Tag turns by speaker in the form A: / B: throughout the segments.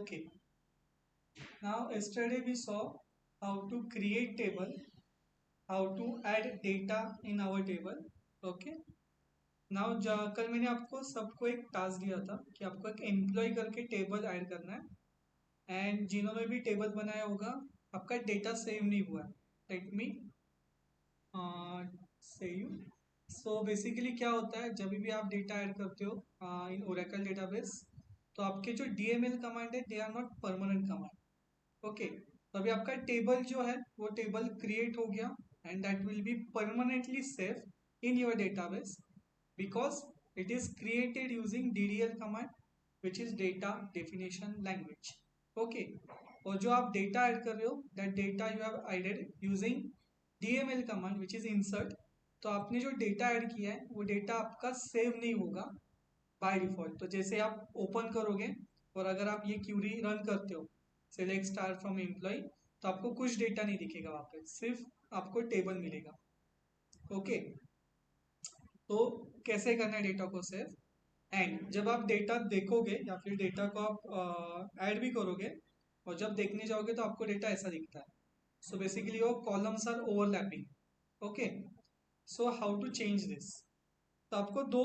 A: Okay, now yesterday we saw how to create table, how to add data in our table. Okay, now कल मैंने आपको सबको एक task दिया था कि आपको एक एम्प्लॉय करके टेबल ऐड करना है एंड जिन्होंने भी टेबल बनाया होगा आपका डेटा सेव नहीं हुआ है. Let me save. So basically क्या होता है जब भी आप डेटा ऐड करते हो इन ओरेकल डेटाबेस, तो आपके जो डीएमएल कमांड है they are not permanent command. Okay, तो अभी आपका टेबल जो है वो टेबल क्रिएट हो गया and that will be permanently save in your database because it is created using DDL command which is data definition language. Okay, और जो आप डेटा ऐड कर रहे हो that data you have added using DML command which is insert. तो आपने जो data add किया है वो डेटा आपका सेव नहीं होगा बाय डिफॉल्ट. तो जैसे आप ओपन करोगे और अगर आप ये क्यूरी रन करते हो सेलेक्ट स्टार फ्रॉम एम्प्लॉय, तो आपको कुछ डेटा नहीं दिखेगा वहाँ पे, सिर्फ आपको टेबल मिलेगा. ओके, तो कैसे करना है डेटा को सेव. एंड जब आप डेटा देखोगे या फिर डेटा को आप ऐड भी करोगे और जब देखने जाओगे तो आपको डेटा ऐसा दिखता है. सो बेसिकली वो columns are overlapping. Okay, so how to change this. तो आपको दो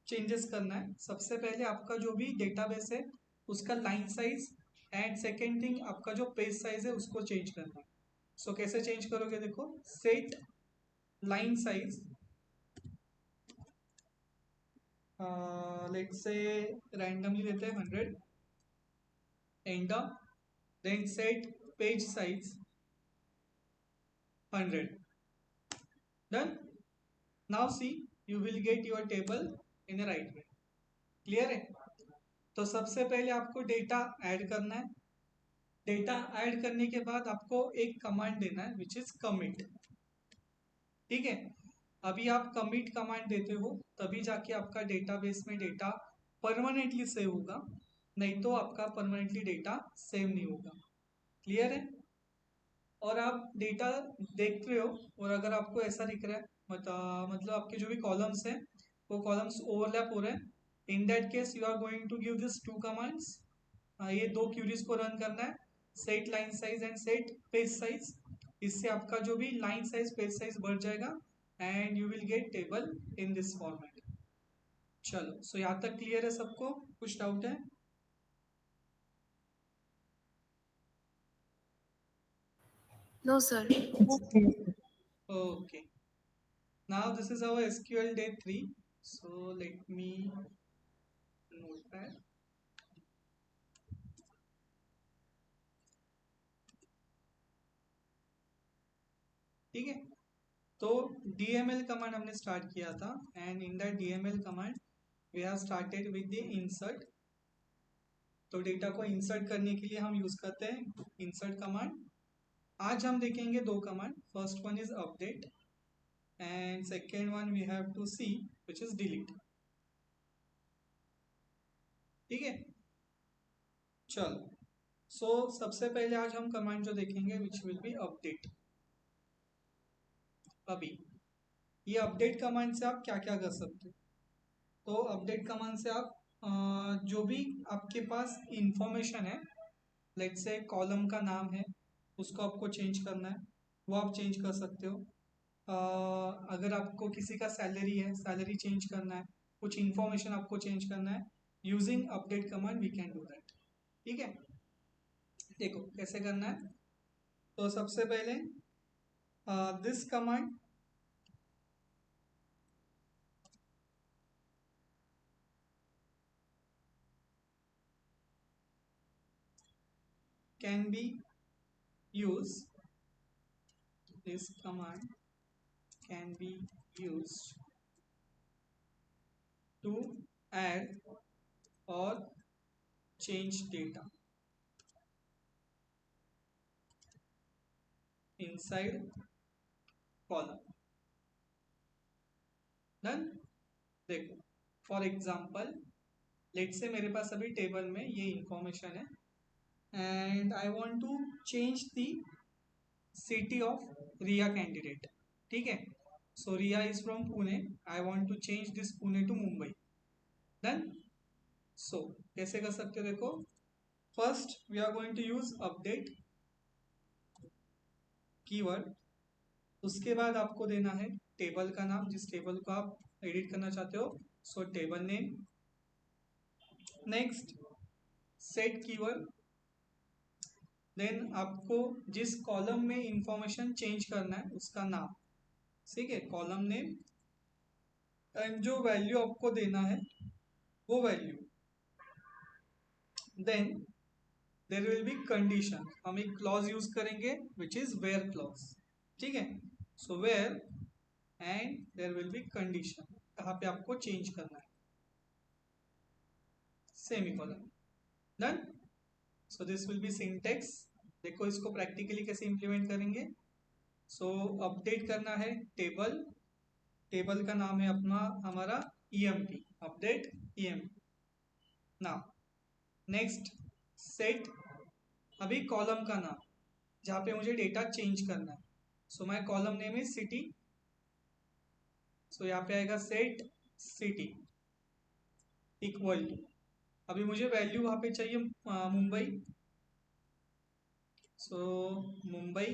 A: चेंजेस करना है. सबसे पहले आपका जो भी डेटाबेस है उसका line size and second thing आपका जो पेज साइज है उसको चेंज करना है. सो कैसे चेंज करोगे, देखो set line size, let's say randomly लेते हैं 100, enter, then set page size 100. Done. Now see, you will get your table in a right way. Clear है. तो सबसे पहले आपको डेटा ऐड करना है. डेटा ऐड करने के बाद आपको एक कमांड देना है विच इज कमिट. ठीक है, अभी आप कमिट कमांड देते हो तभी जाके आपका डेटाबेस में डेटा परमानेंटली सेव होगा, नहीं तो आपका परमानेंटली डेटा सेव नहीं होगा. क्लियर है. और आप डेटा देख रहे हो और अगर आपको ऐसा दिख रहा है मतलब आपके जो भी कॉलम्स हैं वो कॉलम्स ओवरलैप हो रहे हैं, in that case you are going to give this two commands. ये दो क्यूरीज को रन करना है, set line size and set page size. इससे आपका जो भी लाइन साइज पेज साइज बढ़ जाएगा and you will get table in this format. चलो, सो यहाँ तक क्लियर है सबको, कुछ डाउट है?
B: No, sir.
A: Okay, now this is our SQL day 3. So let me note that. ठीक है, तो DML कमांड हमने स्टार्ट किया था and in that DML command we have started with the insert. तो डेटा को इंसर्ट करने के लिए हम यूज करते हैं इंसर्ट कमांड. आज हम देखेंगे दो command. First one is update and second one we have to see which is delete. ठीक है, चलो. सो सबसे पहले आज हम कमांड जो देखेंगे विच विल बी अपडेट. अभी ये अपडेट कमांड से आप क्या क्या कर सकते हो. तो अपडेट कमांड से आप जो भी आपके पास इंफॉर्मेशन है, लेट्स से कॉलम का नाम है उसको आपको चेंज करना है, वो आप चेंज कर सकते हो. अगर आपको किसी का सैलरी है, सैलरी चेंज करना है, कुछ इंफॉर्मेशन आपको चेंज करना है, using update command we can do that. ठीक है, देखो कैसे करना है. तो सबसे पहले this command can be use, this command can be used to add or change data inside column. Done. देखो फॉर एग्जांपल लेट से मेरे पास अभी टेबल में ये इंफॉर्मेशन है and I want to change the city of Riya candidate. ठीक है, सो Riya is from Pune, I want to change this Pune to Mumbai. Done. So कैसे कर सकते हो, देखो first we are going to use update keyword. उसके बाद आपको देना है टेबल का नाम, जिस टेबल को आप एडिट करना चाहते हो, so table name. Next set keyword, then आपको जिस कॉलम में इंफॉर्मेशन चेंज करना है उसका नाम, ठीक है, कॉलम नेम। एंड जो वैल्यू आपको देना है वो value. Then there will be condition, हम एक क्लॉज यूज करेंगे विच इज वेयर क्लॉज, ठीक है। So where and there will be condition, यहाँ पे आपको चेंज करना है, semicolon. Done. So this will be syntax. देखो इसको प्रैक्टिकली कैसे इंप्लीमेंट करेंगे। सो अपडेट करना है टेबल, टेबल का नाम है अपना हमारा ईएमपी, अपडेट ईएमपी नाम। नेक्स्ट सेट, अभी कॉलम का नाम जहाँ पे मुझे डेटा चेंज करना है। So my column name is city, so यहाँ पे आएगा सेट सिटी इक्वल टू, अभी मुझे वैल्यू वहाँ पे चाहिए Mumbai, so Mumbai.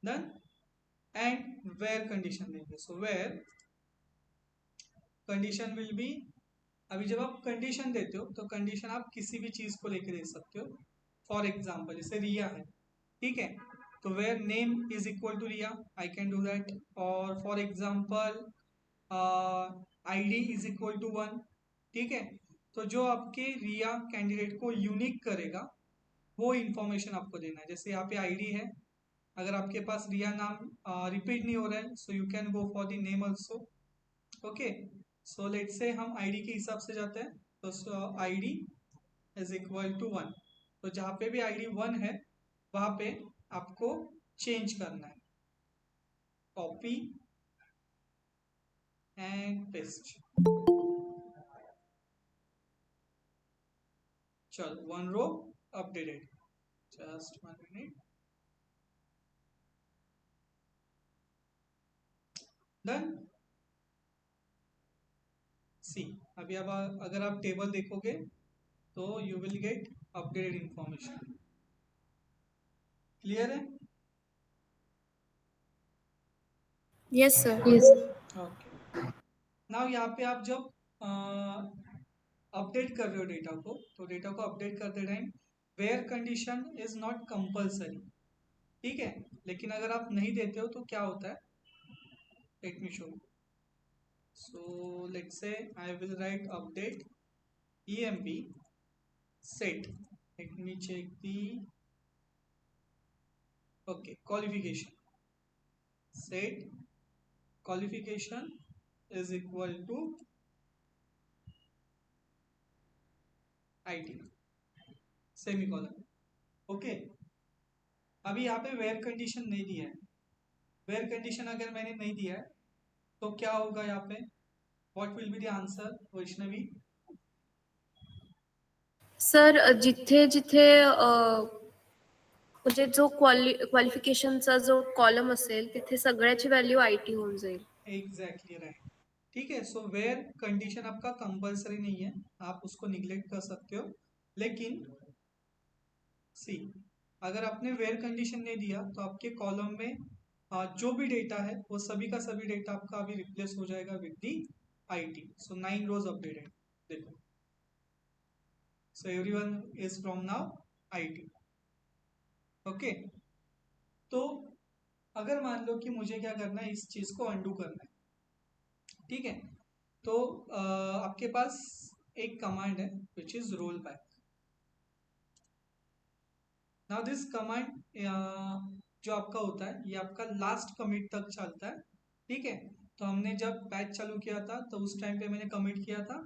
A: Done. And where condition देंगे, so where condition will be, अभी जब आप कंडीशन देते हो तो कंडीशन आप किसी भी चीज को लेके दे सकते हो। फॉर एग्जाम्पल जैसे रिया है, ठीक है, तो where name is equal to Riya, I can do that. और for example ID is equal to 1, ठीक है। तो जो आपके रिया कैंडिडेट को यूनिक करेगा वो इंफॉर्मेशन आपको देना है। जैसे यहाँ पे आईडी है, अगर आपके पास रिया नाम रिपीट नहीं हो रहा है, so you can go for the name also. Okay, so let से हम आईडी के हिसाब से जाते हैं, तो आईडी इज इक्वल टू 1, तो जहाँ पे भी आईडी 1 है वहाँ पे आपको चेंज करना है, कॉपी एंड पेस्ट। चलो 1 रो अपडेटेड, जस्ट 1 मिनट। डन। सी, अभी अब अगर आप टेबल देखोगे तो you will get updated information. Clear है?
B: Yes, sir.
A: ओके। नाउ यहाँ पे आप जब अपडेट कर रहे हो डेटा को, तो डेटा को अपडेट करते time where condition is not compulsory, ठीक है। लेकिन अगर आप नहीं देते हो तो क्या होता है, let me show. So let's say I will write update emp set, let me check the, okay, qualification, set qualification is equal to IT semicolon. Okay, अभी यहाँ पे वेयर कंडीशन नहीं दिया है। वेयर कंडीशन अगर मैंने नहीं दिया है तो क्या होगा यहाँ पे, what will be the answer Vaishnavi?
B: Sir जिथे जिथे म्हणजे जो क्वालिफिकेशनचा जो कॉलम असेल तिथे सगळ्याची व्हॅल्यू IT होऊन जाईल.
A: एग्जैक्टली राइट, ठीक है। सो वेयर कंडीशन आपका कंपलसरी नहीं है, आप उसको निग्लेक्ट कर सकते हो। लेकिन सी, अगर आपने वेयर कंडीशन नहीं दिया तो आपके कॉलम में जो भी डेटा है वो सभी का सभी डेटा आपका अभी रिप्लेस हो जाएगा with the IT. So 9 rows updated, देखो, so everyone is from now IT. Okay, तो अगर मान लो कि मुझे क्या करना है, इस चीज को अंडू करना है, ठीक है, तो आपके पास एक कमांड है which is roll back. Now this command जो आपका होता है ये आपका लास्ट कमिट तक चलता है, ठीक है। तो हमने जब बैच चालू किया था तो उस टाइम पे मैंने कमिट किया था,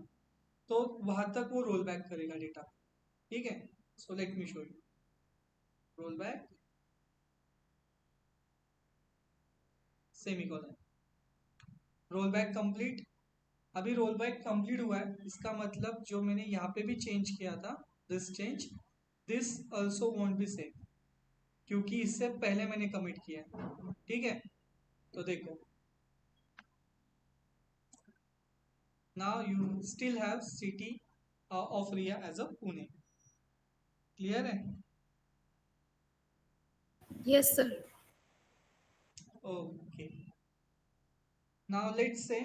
A: तो वहां तक वो रोल बैक करेगा डेटा, ठीक है। So let me show you roll back semicolon, roll back complete. अभी रोल बैक कंप्लीट हुआ है, इसका मतलब जो मैंने यहाँ पे भी चेंज किया था, this change, this also want B same, क्योंकि इससे पहले मैंने कमिट किया है, ठीक है। तो देखो, now you still have city of Ria as a Pune, clear है?
B: Yes, sir.
A: Okay. Now let's say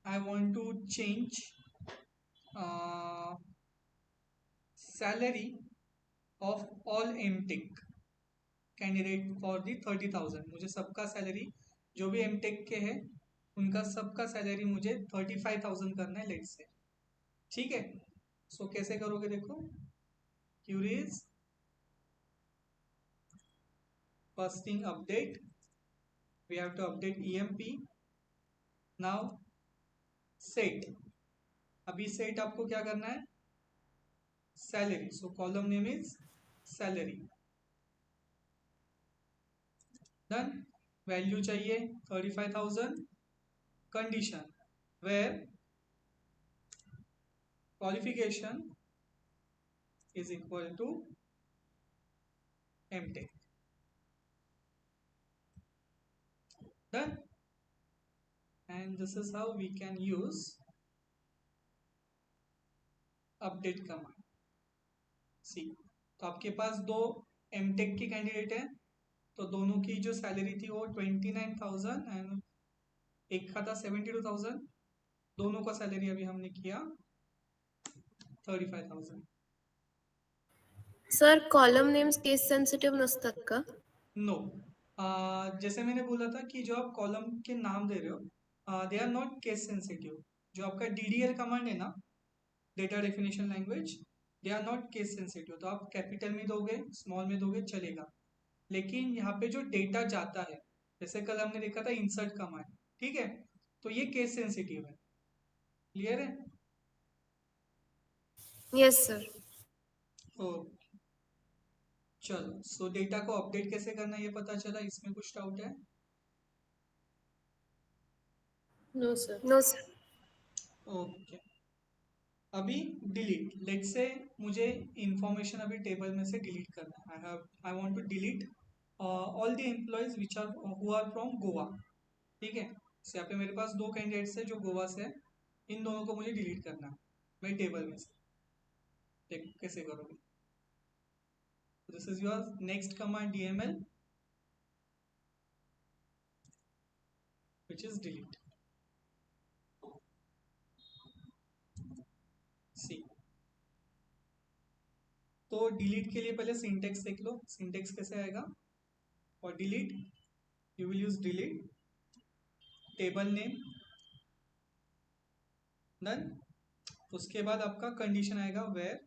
A: I want to change salary of all MTech candidate for the 30,000। मुझे सबका सैलरी, जो भी एमटेक के हैं उनका सबका सैलरी मुझे 35,000 करना है, लेट से। ठीक है, सो कैसे करोगे देखो। Queries, first thing update, we have to update EMP. Now set, अभी सेट आपको क्या करना है, salary, so column name is salary. Done, value चाहिए 35,000, condition where qualification is equal to MTech. Done. And this is how we can use update command. See, तो आपके पास दो MTech के कैंडिडेट हैं, तो दोनों की जो सैलरी थी वो 29,000 एंड एक का था 72,000। दोनों का सैलरी अभी हमने किया 35,000।
B: Sir column names case sensitive नसतात का?
A: नो, जैसे मैंने बोला था कि जो आप कॉलम के नाम दे रहे हो they are not case sensitive. जो आपका DDL कमांड है ना, data definition language, they are not case sensitive. तो आप कैपिटल में दोगे, स्मॉल में दोगे, चलेगा। लेकिन यहाँ पे जो डेटा जाता है, जैसे कल हमने देखा था इंसर्ट कमांड, ठीक है, तो ये केस सेंसिटिव है। क्लियर है?
B: Yes sir.
A: ओ चलो, सो डेटा को अपडेट कैसे करना है ये पता चला। इसमें कुछ डाउट है?
B: No sir. No sir.
A: Okay, अभी डिलीट, लेट से मुझे इंफॉर्मेशन अभी टेबल में से डिलीट करना है। I want to delete all the employees which are who are from Goa. ठीक है, तो यहाँ पे मेरे पास दो कैंडिडेट्स है जो गोवा से है, इन दोनों को मुझे डिलीट करना है मेरे टेबल में से। देखो कैसे करोगे। This is your next command DML, which is delete. See, तो डिलीट के लिए पहले सिंटेक्स देख लो, सिंटेक्स कैसे आएगा। और delete you will use delete table name. Done, उसके बाद आपका कंडीशन आएगा वेयर,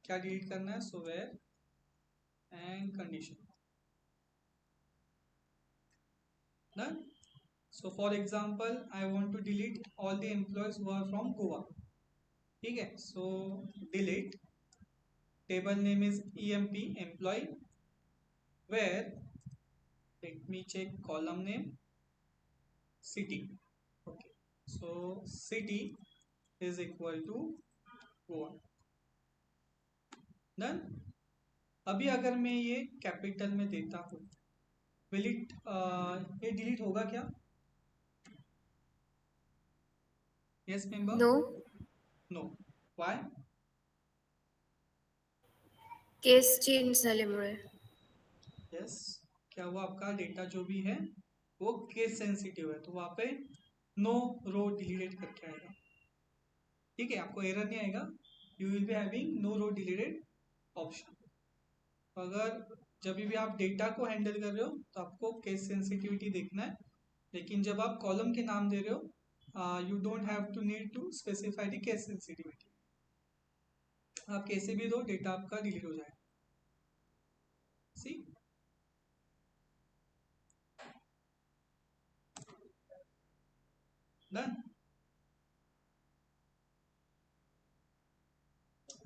A: क्या डिलीट करना है, so where and condition. Done, so for example I want to delete all the employees who are from Goa। ठीक है, so delete table name is EMP employee, where let me check column name city। okay, so city is equal to Goa। Done, अभी अगर मैं ये capital में देता हूँ, will it ये डिलीट होगा क्या? Yes member?
B: No.
A: No, why?
B: Case change झाल्यामुळे।
A: यस, क्या हुआ, आपका डेटा जो भी है वो केस सेंसिटिव है, तो वहां पे नो रो डिलीटेड करके आएगा। ठीक है, आपको एरर नहीं आएगा, you will be having no row deleted option. अगर जब भी आप डेटा को हैंडल कर रहे हो तो आपको केस सेंसिटिविटी देखना है, लेकिन जब आप कॉलम के नाम दे रहे हो you don't have to need to specify the case sensitivity. आप कैसे भी दो, डेटा आपका डिलीट हो जाएगा। See, done.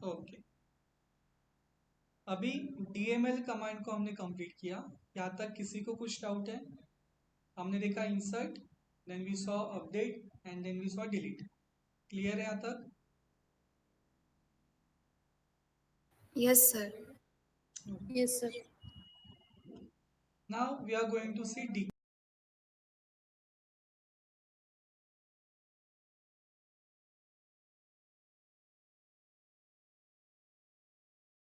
A: ओके, अभी DML कमांड को हमने कंप्लीट किया। यहाँ तक किसी को कुछ डाउट है? हमने देखा insert, then we saw update and then we saw delete. Clear है यहाँ तक?
B: Yes sir. Yes sir.
A: Now we are going to C